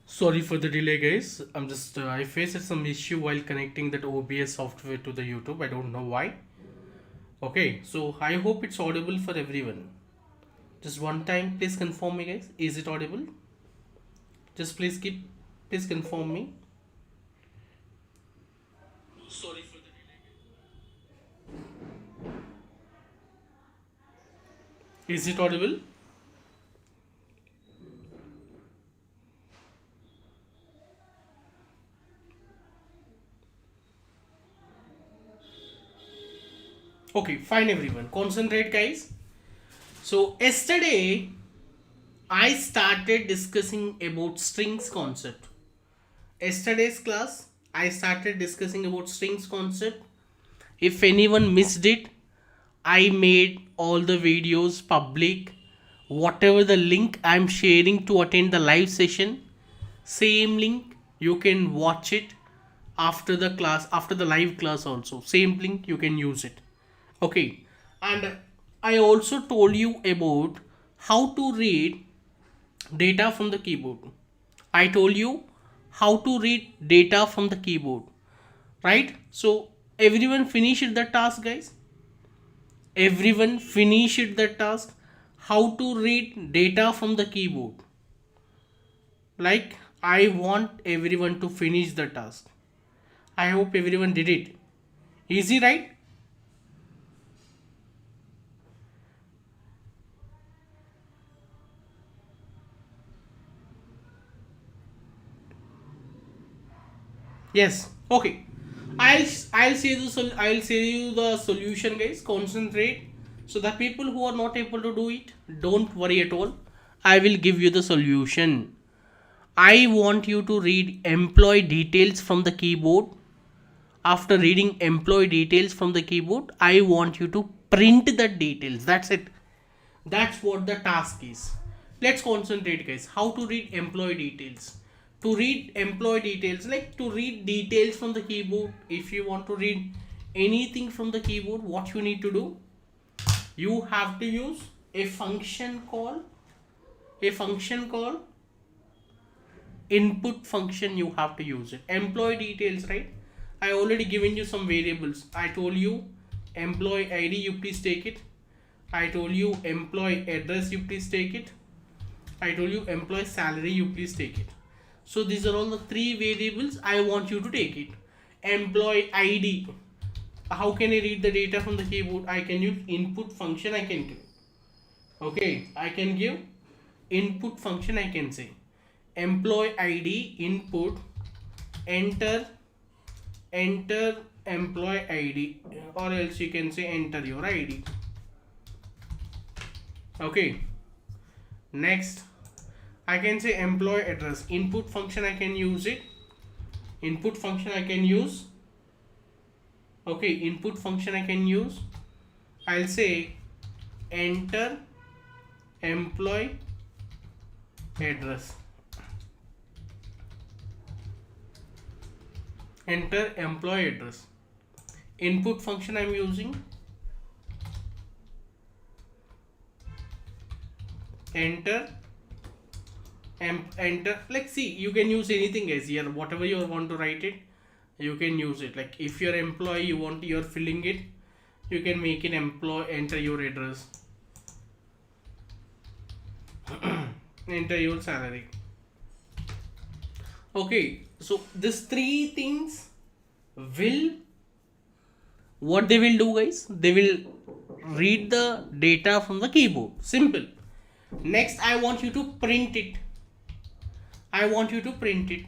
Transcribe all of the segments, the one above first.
Sorry for the delay, guys. I'm just I faced some issue while connecting that OBS software to the YouTube. I don't know why. Okay, so I hope it's audible for everyone. Just one time, please confirm me, guys. Is it audible? Just please confirm me. Sorry for the delay. Is it audible? Okay, fine, everyone. Concentrate, guys. So yesterday I started discussing about strings concept. Yesterday's class I started discussing about strings concept. If anyone missed it, I made all the videos public. Whatever the link I'm sharing to attend the live session, same link you can watch it after the class, after the live class also. Same link you can use it. Okay. And I also told you about how to read data from the keyboard. I told you how to read data from the keyboard, right? So everyone finished the task, guys. Everyone finished the task. How to read data from the keyboard. Like, I want everyone to finish the task. I hope everyone did it. Easy, right? Yes. Okay. I'll say you the solution, guys. Concentrate. So the people who are not able to do it, don't worry at all. I will give you the solution. I want you to read employee details from the keyboard. After reading employee details from the keyboard, I want you to print the details. That's it. That's what the task is. Let's concentrate, guys. How to read employee details. To read employee details, like to read details from the keyboard, if you want to read anything from the keyboard, what you need to do? You have to use a function call, a function call input function. You have to use it. Employee details, right? I already given you some variables. I told you employee ID, you please take it. I told you employee address, you please take it. I told you employee salary, you please take it. So these are all the three variables. I want you to take it. Employee ID. How can I read the data from the keyboard? I can use input function. I can give. Okay, I can give input function. I can say employee ID input, enter employee ID, or else you can say enter your ID. Okay, next I can say employee address input function. I can use it. Input function I can use. Okay, input function I can use. I'll say enter employee address. Enter employee address. Input function I'm using. Enter enter, like, see, you can use anything as here, whatever you want to write it, you can use it. Like if you're employee, you're filling it, you can make it employee, enter your address, enter your salary. Okay, so these three things will, what they will do, guys, they will read the data from the keyboard. Simple. Next, I want you to print it. I want you to print it.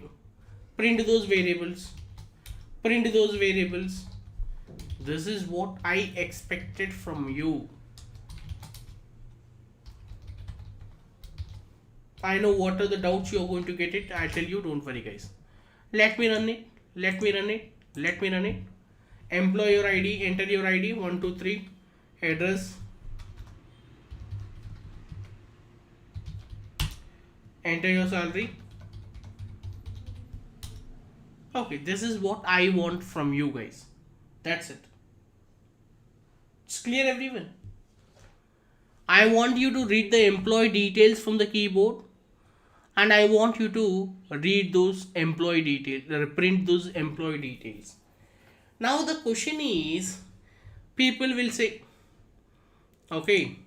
Print those variables. Print those variables. This is what I expected from you. I know what are the doubts you are going to get it. I tell you, don't worry, guys. Let me run it. Let me run it. Let me run it. Employ your ID. Enter your ID. 123. Address. Enter your salary. Okay, this is what I want from you guys. That's it. It's clear, everyone. I want you to read the employee details from the keyboard. and I want you to read those employee details, print those employee details. Now the question is, people will say, okay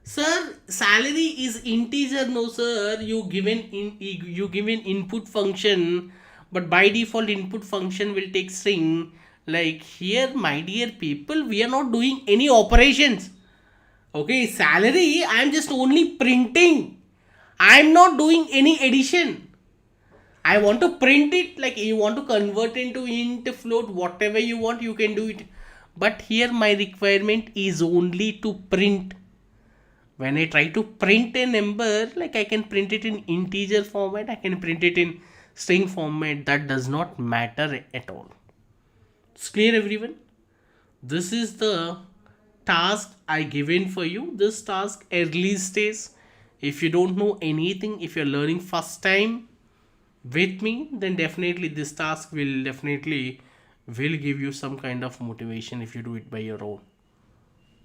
sir, salary is integer. No sir, you given input function, but by default input function will take string. Like here, my dear people, we are not doing any operations. Okay, salary, I am just only printing. I am not doing any addition. I want to print it. Like you want to convert into int, float, whatever you want, you can do it. But here my requirement is only to print. When I try to print a number, like I can print it in integer format, I can print it in string format. That does not matter at all. It's clear, everyone? This is the task I given for you. This task early stage. If you don't know anything, if you're learning first time with me, then definitely this task will give you some kind of motivation if you do it by your own.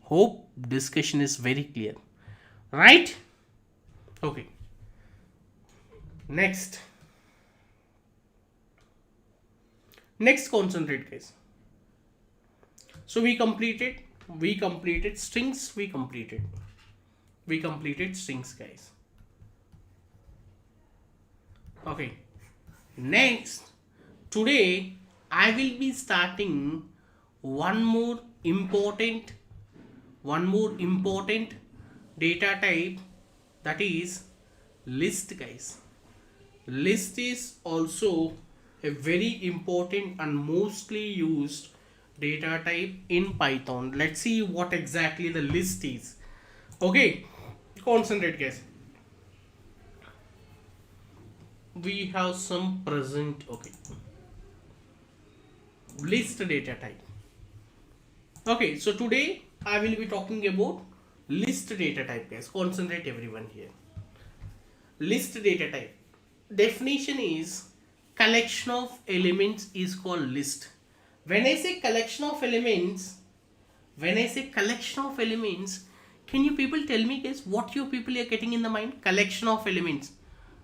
Hope discussion is very clear, right? Okay, next concentrate guys. So we completed strings. We completed strings guys. Okay, next, today I will be starting one more important data type, that is list guys. List is also a very important and mostly used data type in Python. Let's see what exactly the list is. Okay, concentrate guys. We have some present. Okay, list data type. Okay, so today I will be talking about list data type guys. Concentrate everyone here. List data type definition is collection of elements is called list. When I say collection of elements, can you people tell me guys what you people are getting in the mind? Collection of elements.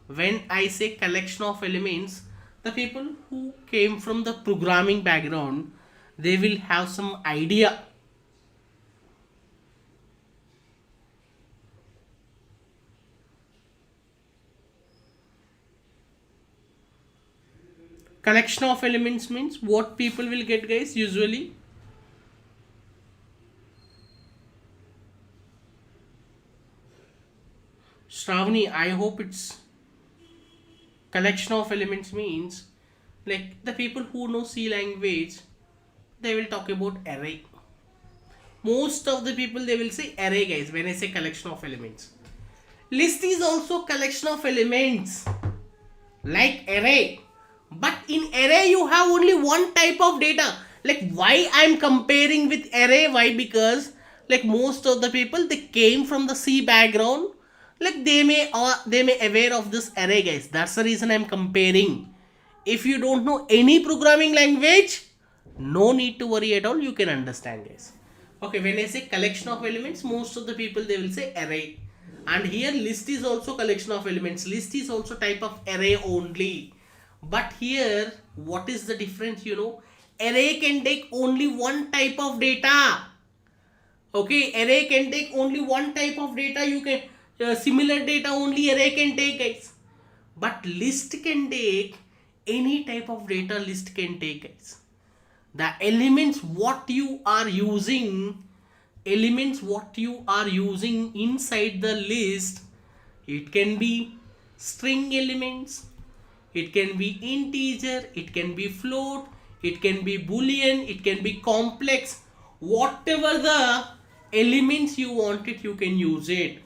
When I say collection of elements, the people who came from the programming background, they will have some idea. Collection of elements means what people will get guys usually. Shravani, I hope it's collection of elements means like the people who know C language, they will talk about array. Most of the people they will say array guys when I say collection of elements. List is also collection of elements like array, but in array you have only one type of data. Like why I'm comparing with array? Why? Because like most of the people they came from the C background, like they may aware of this array guys. That's the reason I'm comparing. If you don't know any programming language, no need to worry at all, you can understand guys. Okay, when I say collection of elements, most of the people they will say array, and here list is also collection of elements. List is also type of array only, but here what is the difference? Array can take only one type of data. Okay, array can take only one type of data. You can similar data only array can take guys, but list can take any type of data. List can take guys. The elements what you are using inside the list, it can be string elements, it can be integer, it can be float, it can be boolean, it can be complex. Whatever the elements you want it, you can use it.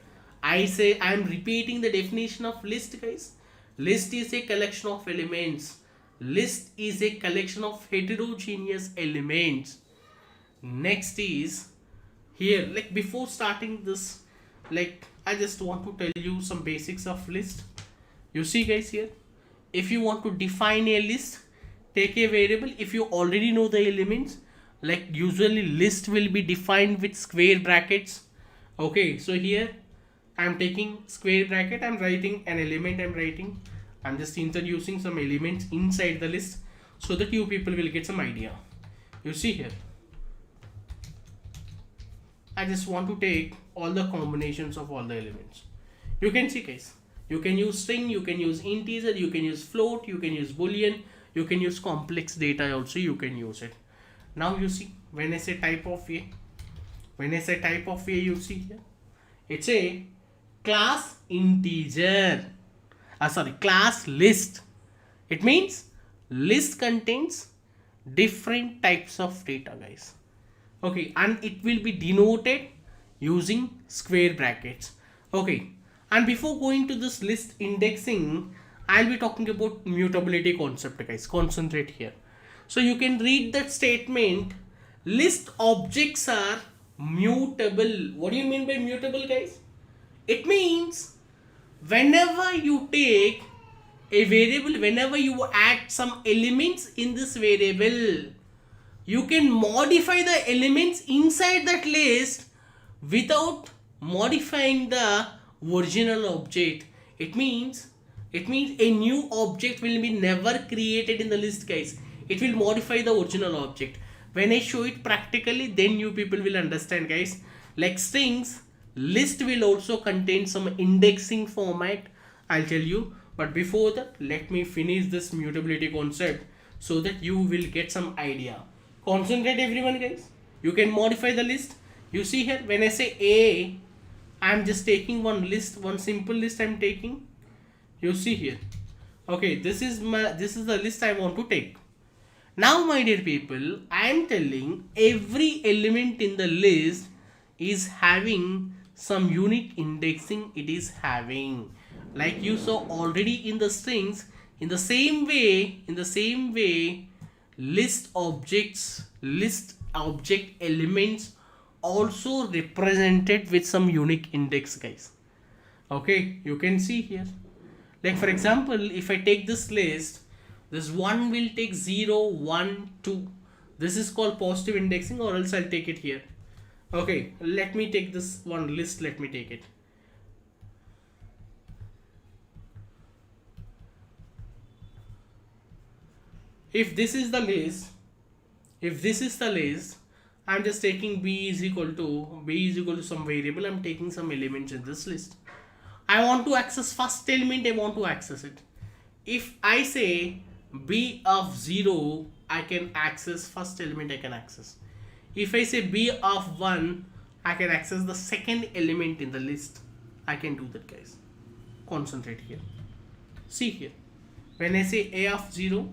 I am repeating the definition of list guys. List is a collection of elements. List is a collection of heterogeneous elements. Next is here, like before starting this, like I just want to tell you some basics of list. You see guys here, if you want to define a list, take a variable. If you already know the elements, like usually list will be defined with square brackets. Okay, so here I'm taking square bracket, I'm writing an element, I'm just introducing some elements inside the list so that you people will get some idea. You see here, I just want to take all the combinations of all the elements. You can see guys, you can use string, you can use integer, you can use float, you can use boolean, you can use complex data also, you can use it. Now you see, when I say type of A, you see here, it's a class integer, class list. It means list contains different types of data guys. Okay, and it will be denoted using square brackets. Okay, and before going to this list indexing, I'll be talking about mutability concept guys. Concentrate here. So you can read that statement, list objects are mutable. What do you mean by mutable guys? It means whenever you take a variable, whenever you add some elements in this variable, you can modify the elements inside that list without modifying the original object. It means a new object will be never created in the list guys. It will modify the original object. When I show it practically, then you people will understand guys. Like strings, list will also contain some indexing format, I'll tell you. But before that, let me finish this mutability concept so that you will get some idea. Concentrate everyone guys. You can modify the list. You see here, when I say A, I'm just taking one list, one simple list I'm taking. You see here. Okay, this is the list I want to take. Now my dear people, I am telling every element in the list is having some unique indexing it is having. Like you saw already in the strings, in the same way, list object elements also represented with some unique index guys. Okay, you can see here. Like for example, if I take this list, this one will take 0, 1, 2. This is called positive indexing, or else I'll take it here. Okay, let me take this one list, let me take it. If this is the list, I'm just taking b is equal to some variable. I'm taking some elements in this list. I want to access first element, I want to access it. If I say b of 0, I can access first element, I can access. If I say b of 1, I can access the second element in the list. I can do that guys. Concentrate here. See here. When I say a of 0,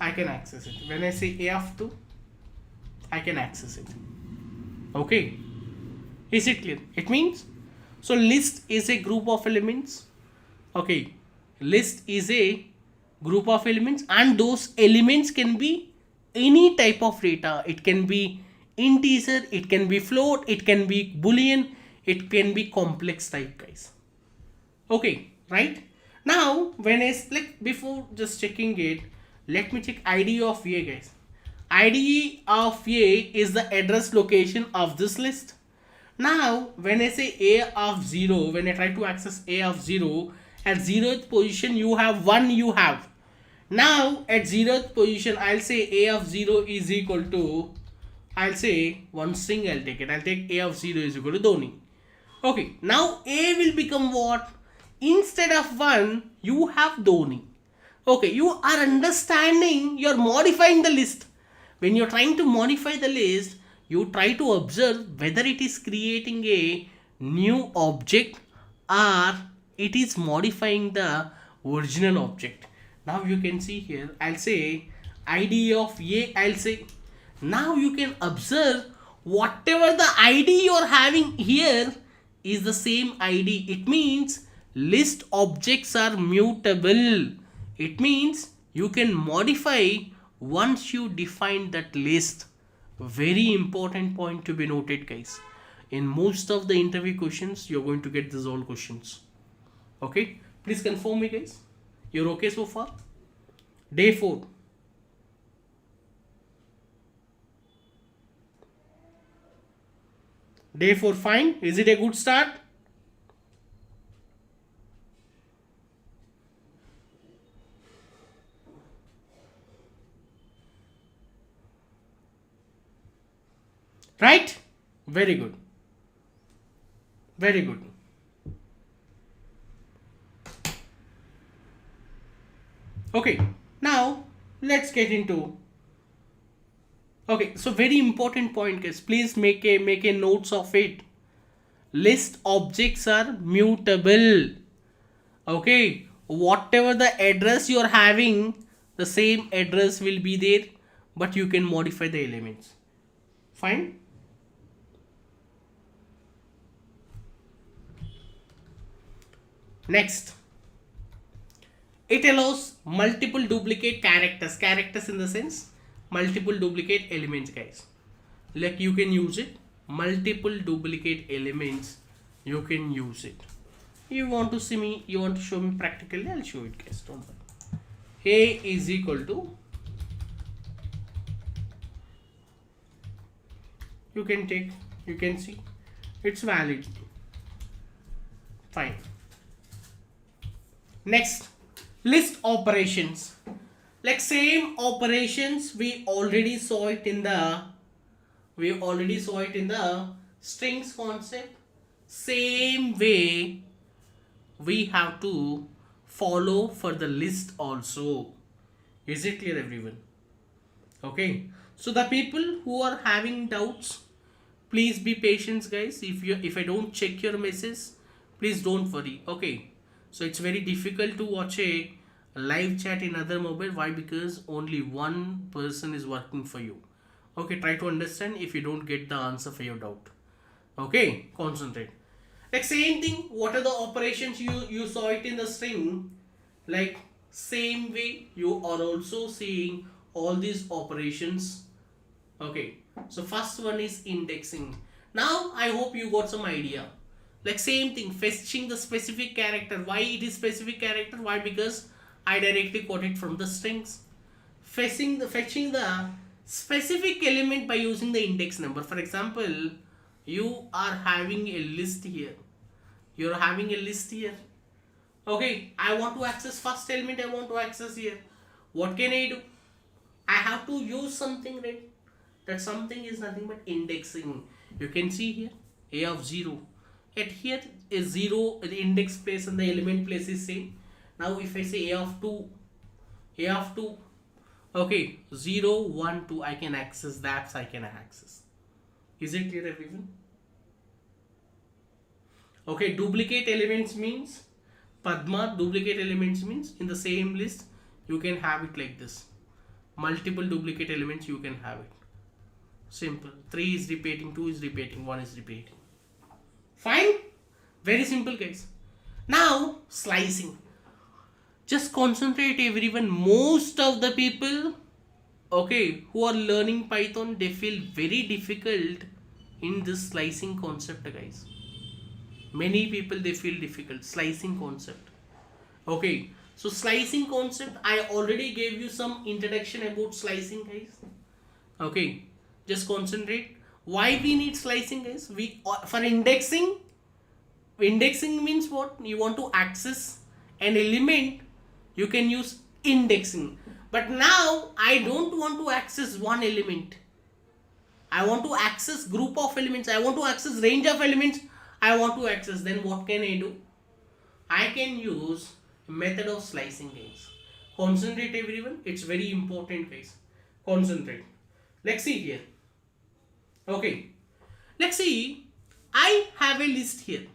I can access it. When I say a of 2, I can access it. Okay. Is it clear? It means, so list is a group of elements. Okay. List is a group of elements, and those elements can be any type of data. It can be integer, it can be float, it can be boolean, it can be complex type guys. Okay, right? Now when I like before just checking it, let me check id of a guys. id of a is the address location of this list. Now when I say a of 0, when I try to access a of 0, at 0th position you have 1, you have. Now at 0th position I'll say a of 0 is equal to, I'll say one string, I'll take it. I'll take a of 0 is equal to Dhoni. Okay, now a will become what? Instead of 1, you have Dhoni. Okay, you are understanding, you're modifying the list. When you're trying to modify the list, you try to observe whether it is creating a new object or it is modifying the original object. Now you can see here, I'll say id of a, I'll say. Now you can observe whatever the id you're having here is the same id. It means list objects are mutable. It means you can modify once you define that list. Very important point to be noted guys. In most of the interview questions, you're going to get these all questions. Okay, please confirm me guys. You're okay so far? Day 4. Day 4 fine. Is it a good start? Right? Very good. Very good. Okay, now let's get into. Okay, so very important point, guys. Please make a notes of it. List objects are mutable. Okay, whatever the address you are having, the same address will be there, but you can modify the elements. Fine. Next, it allows multiple duplicate characters in the sense multiple duplicate elements, guys. Like you can use it, multiple duplicate elements, you can use it. You want to see me, you want to show me practically, I'll show it, guys. Don't worry. A is equal to, you can take, you can see it's valid. Fine. Next, list operations. Like same operations we already saw it in the strings concept. Same way we have to follow for the list also. Is it clear, everyone? Okay, so the people who are having doubts, please be patient, guys. If I don't check your message, please don't worry. Okay, so it's very difficult to watch a live chat in other mobile. Why? Because only one person is working for you. Okay, try to understand if you don't get the answer for your doubt. Okay, concentrate. Like same thing, what are the operations you saw it in the string? Like same way you are also seeing all these operations. Okay, so first one is indexing. Now I hope you got some idea. Like same thing, fetching the specific character. Why it is specific character? Why? Because I directly got it from the strings. Fetching the specific element by using the index number. For example, you are having a list here. You're having a list here. Okay, I want to access first element, I want to access here. What can I do? I have to use something, right? That something is nothing but indexing. You can see here a of 0. At here is 0, the index place and the element place is same. Now if I say a of 2, okay, 0, 1, 2, I can access that, I can access. Is it clear, everyone? Okay, duplicate elements means, Padma, duplicate elements means in the same list you can have it like this. Multiple duplicate elements you can have it. Simple. 3 is repeating, 2 is repeating, 1 is repeating. Fine? Very simple, guys. Now, slicing. Just concentrate, everyone. Most of the people, okay, who are learning Python, they feel very difficult in this slicing concept, guys. Many people, they feel difficult. Slicing concept. Okay, so slicing concept, I already gave you some introduction about slicing, guys. Okay, just concentrate. Why we need slicing, guys? For indexing means what? You want to access an element, you can use indexing. But now I don't want to access one element. I want to access group of elements. I want to access range of elements. I want to access. Then what can I do? I can use a method of slicing, guys. Concentrate, everyone. It's very important, guys. Concentrate. Let's see here. Okay. Let's see. I have a list here.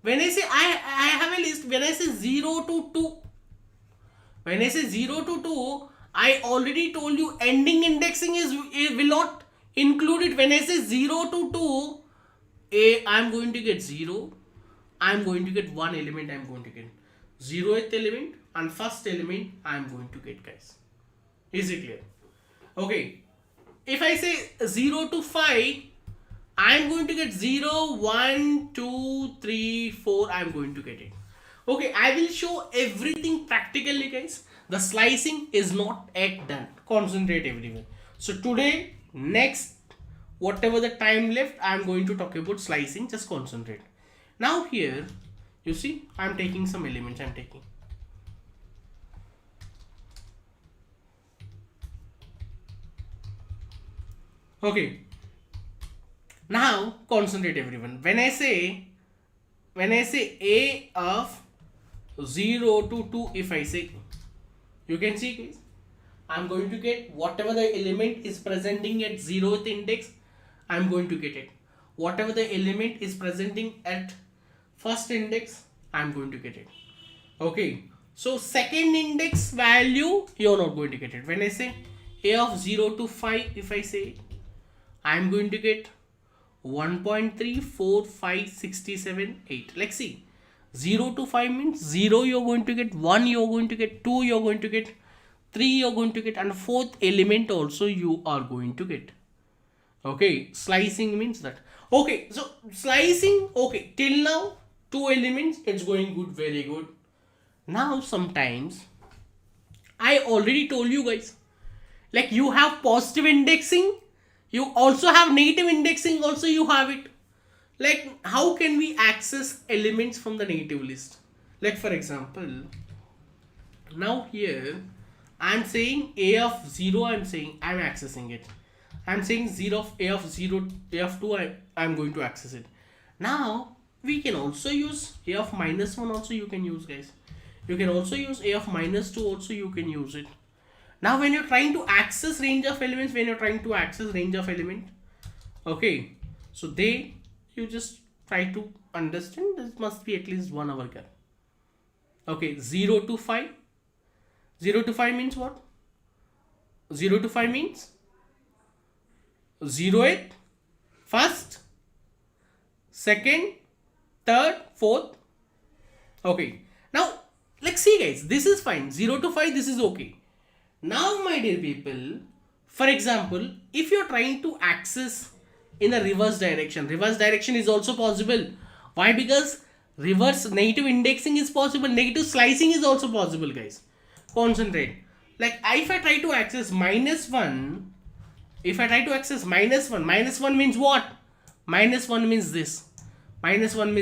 When I say I have a list, when I say 0 to 2, I already told you ending indexing will not include it. When I say 0 to 2, I am going to get 0. I am going to get one element. I am going to get 0th element and first element I am going to get, guys. Is it clear? Okay. If I say 0 to 5, I am going to get 0, 1, 2, 3, 4. I am going to get it. Okay, I will show everything practically, guys. The slicing is not yet done. Concentrate, everyone. So today, next, whatever the time left, I am going to talk about slicing. Just concentrate. Now here, you see, I am taking some elements. I am taking. Okay. Now concentrate everyone. When I say a of 0 to 2, if I say, you can see guys, I'm going to get whatever the element is presenting at 0th index, I'm going to get it. Whatever the element is presenting at first index, I'm going to get it. Okay, so second index value, you're not going to get it. When I say a of 0 to 5, if I say, I'm going to get 1.34567.8. Let's see. 0 to 5 means 0 you're going to get, 1 you're going to get, 2 you're going to get, 3 you're going to get, and fourth element also you are going to get. Okay, slicing means that. Okay, so slicing, okay, till now 2 elements, it's going good, very good. Now sometimes I already told you guys, like you have positive indexing, you also have negative indexing, also you have it. Like how can we access elements from the native list? Like for example, now here I'm saying a of 0, I'm saying I'm accessing it. I'm saying 0 of a of 0, a of 2, I'm going to access it. Now we can also use a of minus 1 also, you can use guys. You can also use a of minus 2 also, you can use it. Now when you're trying to access range of elements, okay, so you just try to understand this must be at least 1 hour gap. Okay, 0 to 5. 0 to 5 means what? 0 to 5 means 0th, first, second, third, fourth. Okay, now let's see guys, this is fine. 0 to 5, this is okay. Now my dear people, for example, if you're trying to access in a reverse direction is also possible. Why? Because reverse negative indexing is possible, negative slicing is also possible guys. Concentrate. Like if I try to access minus 1, minus 1 means what? Minus 1 means this. Minus 1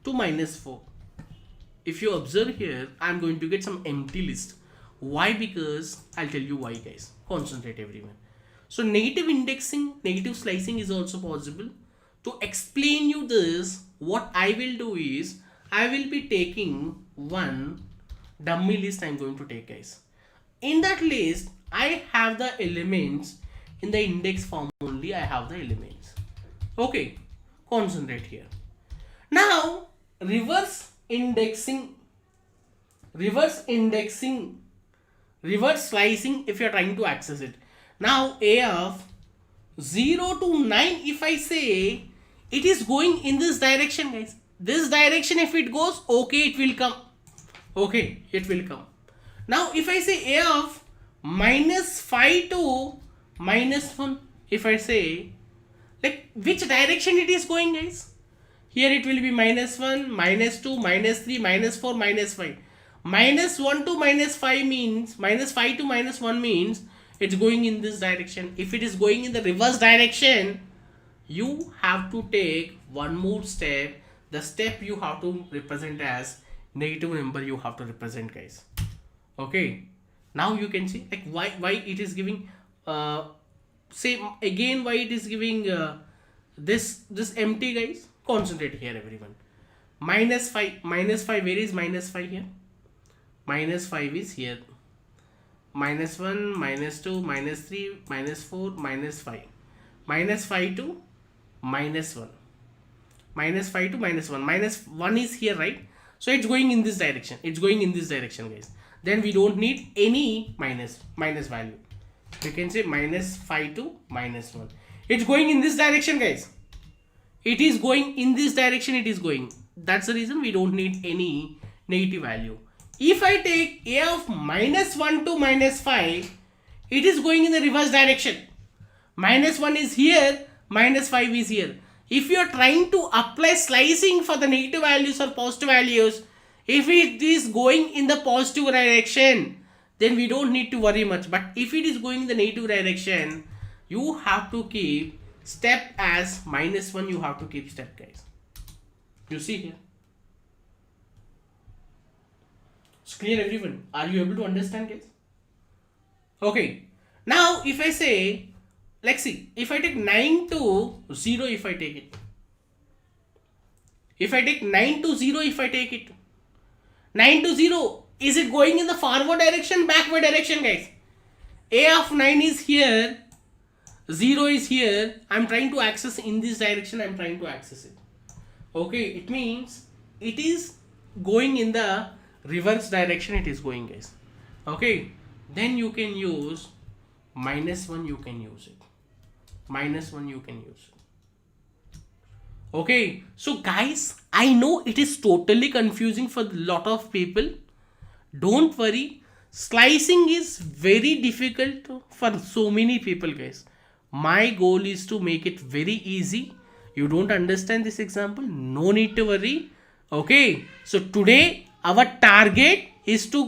to minus 4. If you observe here, I'm going to get some empty list. Why? Because I'll tell you why guys. Concentrate everyone. So negative indexing, negative slicing is also possible. To explain you this, what I will do is, I will be taking one dummy list I'm going to take guys. In that list, I have the elements in the index form only, I have the elements. Okay, concentrate here. Now, reverse slicing if you're trying to access it. Now a of 0 to 9, if I say, it is going in this direction guys. This direction if it goes, okay, it will come. Okay, it will come. Now if I say a of minus 5 to minus 1, if I say, like which direction it is going guys? Here it will be minus 1, minus 2, minus 3, minus 4, minus 5. Minus 1 to minus 5 means, minus 5 to minus 1 means it's going in this direction. If it is going in the reverse direction, you have to take one more step. The step you have to represent as negative number, you have to represent guys. Okay, now you can see like why it is giving say again why it is giving this empty guys. Concentrate here everyone. Minus 5, where is minus 5 here? Minus 5 is here. Minus 1, minus 2, minus 3, minus 4, minus 5. Minus 5 to minus 1. Minus 5 to minus 1. Minus 1 is here, right? So it's going in this direction. It's going in this direction, guys. Then we don't need any minus value. You can say minus 5 to minus 1. It's going in this direction, guys. It is going in this direction. It is going. That's the reason we don't need any negative value. If I take a of minus 1 to minus 5, it is going in the reverse direction. Minus 1 is here, minus 5 is here. If you are trying to apply slicing for the negative values or positive values, if it is going in the positive direction, then we don't need to worry much. But if it is going in the negative direction, you have to keep step as minus 1, you have to keep step, guys. You see here. It's clear everyone. Are you able to understand, guys? Okay. Now if I say, let's see, if I take 9 to 0, if I take it, if I take 9 to 0, if I take it, 9 to 0, is it going in the forward direction, backward direction, guys? A of 9 is here, 0 is here, I'm trying to access in this direction, I'm trying to access it. Okay, it means it is going in the reverse direction, it is going, guys. Okay, then you can use -1, you can use it. -1 you can use it. Okay, so guys, I know it is totally confusing for a lot of people. Don't worry, slicing is very difficult for so many people, guys. My goal is to make it very easy. You don't understand this example, no need to worry. Okay, so today our target is to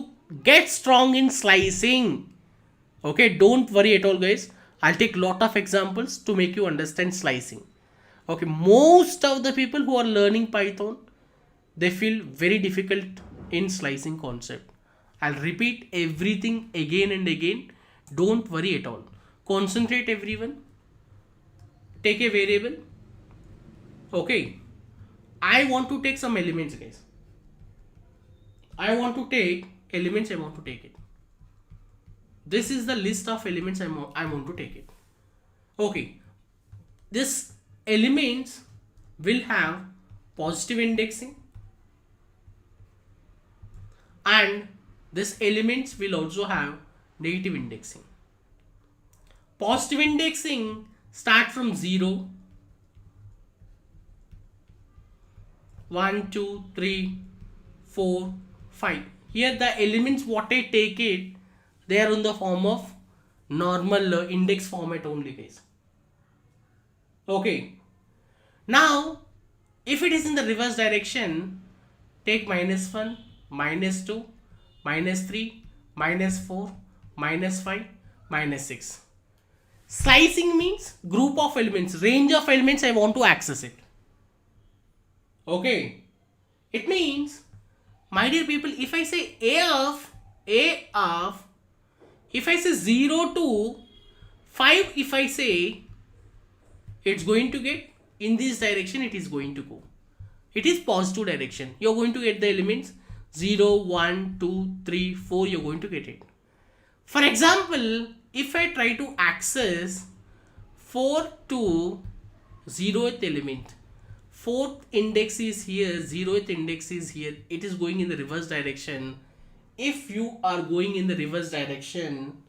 get strong in slicing. Okay, don't worry at all, guys. I'll take lot of examples to make you understand slicing. Okay, most of the people who are learning Python, they feel very difficult in slicing concept. I'll repeat everything again and again. Don't worry at all. Concentrate, everyone. Take a variable. Okay, I want to take some elements, guys. I want to take elements, I want to take it. This is the list of elements I want to take it. Okay, this elements will have positive indexing, and this elements will also have negative indexing. Positive indexing start from 0, 1, 2, 3, 4, 5. Here the elements what I take it, they are in the form of normal index format only, guys. Okay, now if it is in the reverse direction, take -1, -2, -3, -4, -5, -6. Slicing means group of elements, range of elements, I want to access it. Okay, it means, my dear people, if I say a of if I say 0 to 5, if I say, it's going to get in this direction, it is going to go, it is positive direction, you're going to get the elements 0, 1, 2, 3, 4, you're going to get it. For example, if I try to access 4 to 0th element, 4th index is here, 0th index is here, it is going in the reverse direction. If you are going in the reverse direction,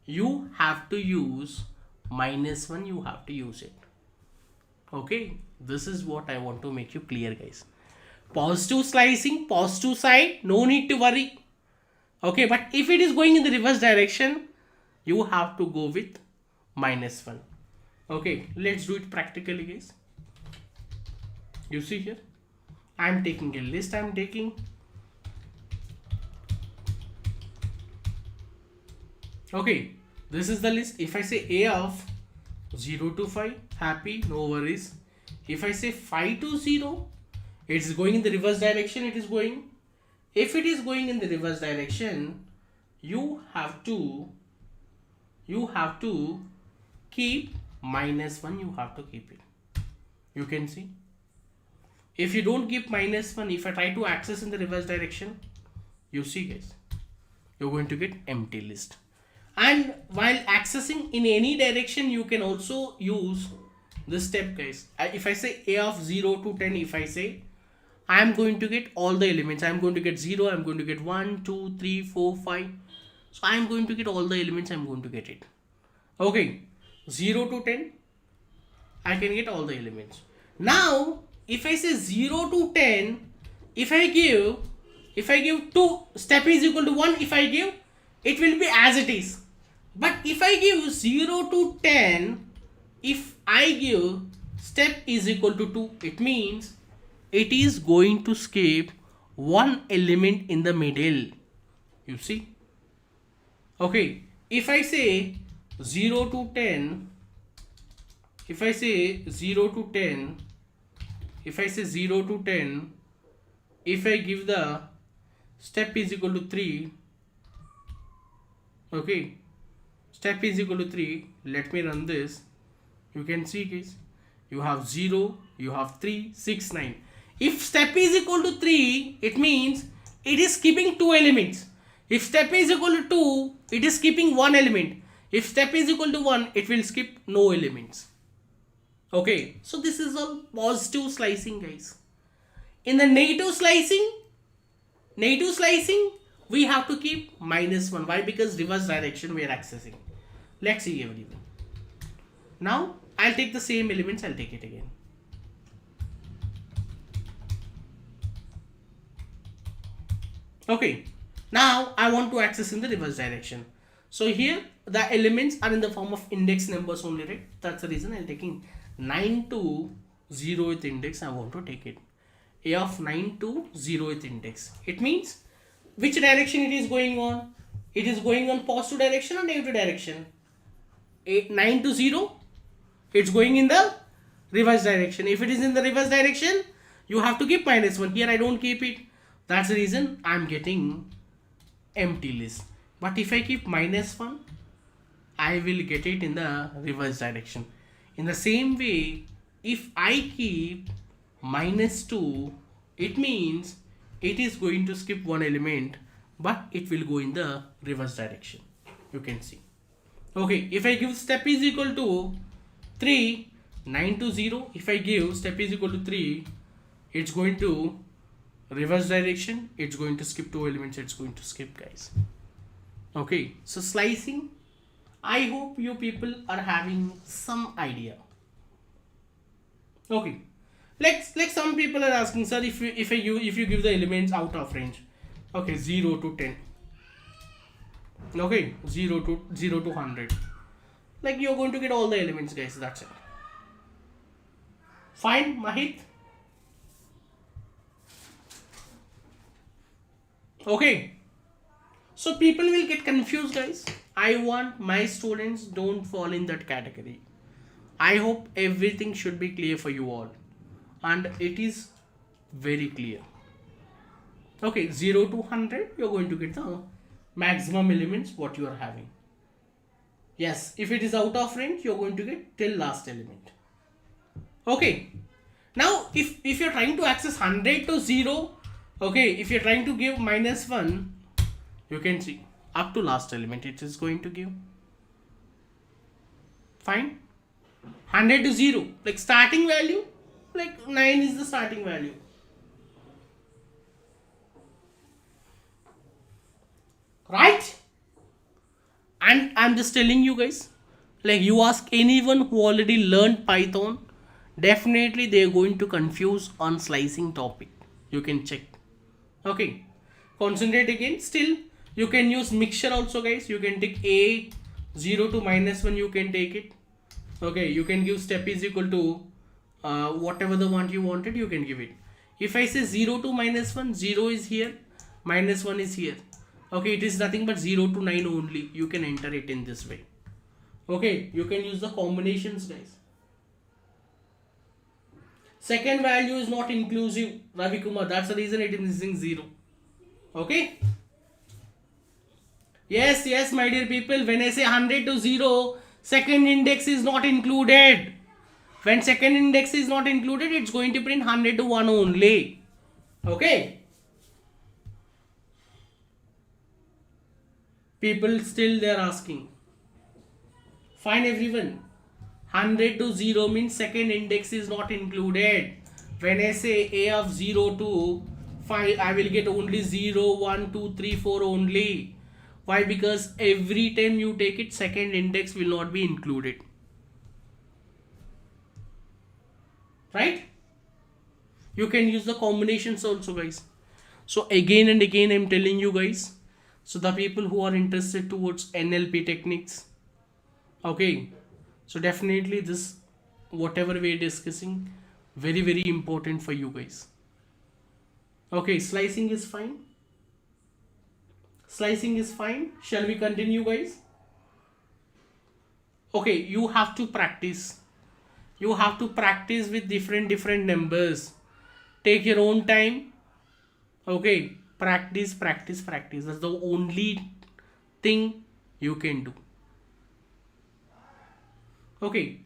you have to use -1, you have to use it. Okay, this is what I want to make you clear, guys. Positive slicing, positive side, no need to worry. Okay, but if it is going in the reverse direction, you have to go with -1. Okay, let's do it practically, guys. You see here, I'm taking a list, I'm taking. Okay, this is the list. If I say a of 0 to 5, happy, no worries. If I say 5 to 0, it's going in the reverse direction, it is going. If it is going in the reverse direction, you have to keep -1, you have to keep it. You can see, if you don't keep -1, if I try to access in the reverse direction, you see, guys, you're going to get empty list. And while accessing in any direction, you can also use this step, guys. If I say a of 0 to 10, if I say, I'm going to get all the elements, I'm going to get 0, I'm going to get 1, 2, 3, 4, 5. So I'm going to get all the elements, I'm going to get it. Okay, 0 to 10, I can get all the elements. Now, if I say 0 to 10, if I give 2, step is equal to 1, if I give, it will be as it is. But if I give 0 to 10, if I give step is equal to 2, it means it is going to skip one element in the middle. You see? Okay, if I say 0 to 10, if I say 0 to 10, if I say 0 to 10, if I give the step is equal to 3, okay, Step is equal to 3. Let me run this. You can see guys, you have 0, you have 3, 6, 9. If step is equal to 3, it means it is skipping 2 elements. If step is equal to 2, it is skipping 1 element. If step is equal to 1, it will skip no elements. Okay, so this is all positive slicing guys. In the negative slicing, we have to keep -1. Why? Because reverse direction we are accessing. Let's see everyone. Now I'll take the same elements, I'll take it again. Okay, now I want to access in the reverse direction. So here the elements are in the form of index numbers only, right? That's the reason I'm taking 9 to 0th index. I want to take it. A of 9 to 0th index. It means which direction it is going on? It is going on positive direction or negative direction? 9 to 0, it's going in the reverse direction. If it is in the reverse direction, you have to keep -1. Here I don't keep it. That's the reason I'm getting empty list. But if I keep -1, I will get it in the reverse direction. In the same way, if I keep -2, it means it is going to skip one element, but it will go in the reverse direction. You can see. Okay, if I give step is equal to 3, 9 to 0, if I give step is equal to 3, it's going to reverse direction, it's going to skip 2 elements, it's going to skip guys. Okay, so slicing, I hope you people are having some idea. Okay, like some people are asking, sir, if you give the elements out of range, okay, 0 to 10, okay, 0 to 100, like you're going to get all the elements guys, that's it. Fine, Mahit. Okay, so people will get confused guys. I want my students don't fall in that category. I hope everything should be clear for you all, and it is very clear. Okay, 0 to 100, you're going to get the maximum elements what you are having. Yes, if it is out of range, you're going to get till last element. Okay, now if you're trying to access 100 to 0, okay, if you're trying to give -1, you can see up to last element it is going to give. Fine. 100 to 0, like starting value, like 9 is the starting value. Right? And I'm just telling you guys, like you ask anyone who already learned Python, definitely they're going to confuse on slicing topic. You can check. Okay, concentrate again. Still you can use mixture also guys. You can take a 0 to -1, you can take it. Okay, you can give step is equal to whatever the one you wanted, you can give it. If I say 0 to -1, 0 is here, -1 is here. Okay, it is nothing but 0 to 9 only. You can enter it in this way. Okay, you can use the combinations guys. Second value is not inclusive, Ravi Kumar. That's the reason it is missing 0. Okay. Yes, my dear people. When I say 100 to 0, second index is not included. When second index is not included, it's going to print 100 to 1 only. Okay. People still they're asking. Fine everyone. 100 to 0 means second index is not included. When I say a of 0 to 5, I will get only 0, 1, 2, 3, 4 only. Why? Because every time you take it, second index will not be included. Right? You can use the combinations also guys. So again and again I'm telling you guys. So the people who are interested towards NLP techniques. Okay. So definitely this, whatever we are discussing, very, very important for you guys. Okay, slicing is fine. Slicing is fine. Shall we continue guys? Okay, you have to practice. You have to practice with different numbers. Take your own time. Okay, practice. That's the only thing you can do. Okay.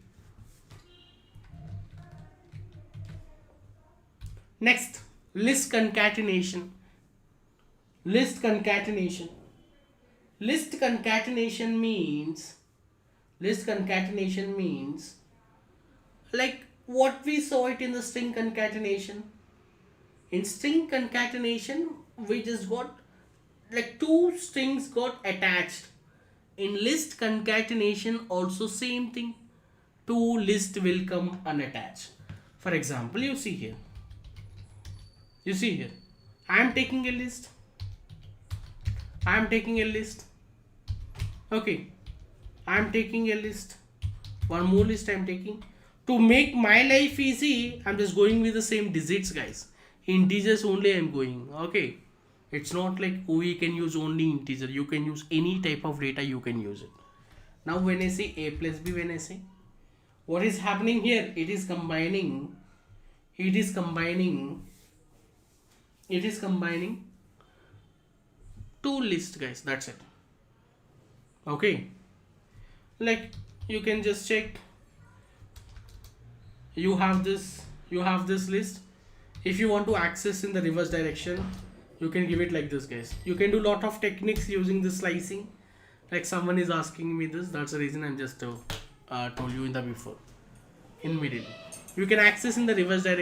Next, list concatenation. List concatenation. List concatenation means like what we saw it in the string concatenation. In string concatenation, we just got like two strings got attached. In list concatenation, also same thing. Two list will come unattached. For example, you see here. I am taking a list. Okay. I am taking a list. One more list I am taking. To make my life easy, I'm just going with the same digits, guys. Integers only I'm going. Okay. It's not like we can use only integer. You can use any type of data, you can use it. Now when I say a plus b, when I say, what is happening here? It is combining two lists, guys. That's it. Okay. Like you can just check. You have this list. If you want to access in the reverse direction, you can give it like this, guys. You can do lot of techniques using the slicing. Like someone is asking me this, that's the reason I'm just told you in the before. In middle, you can access in the reverse direction.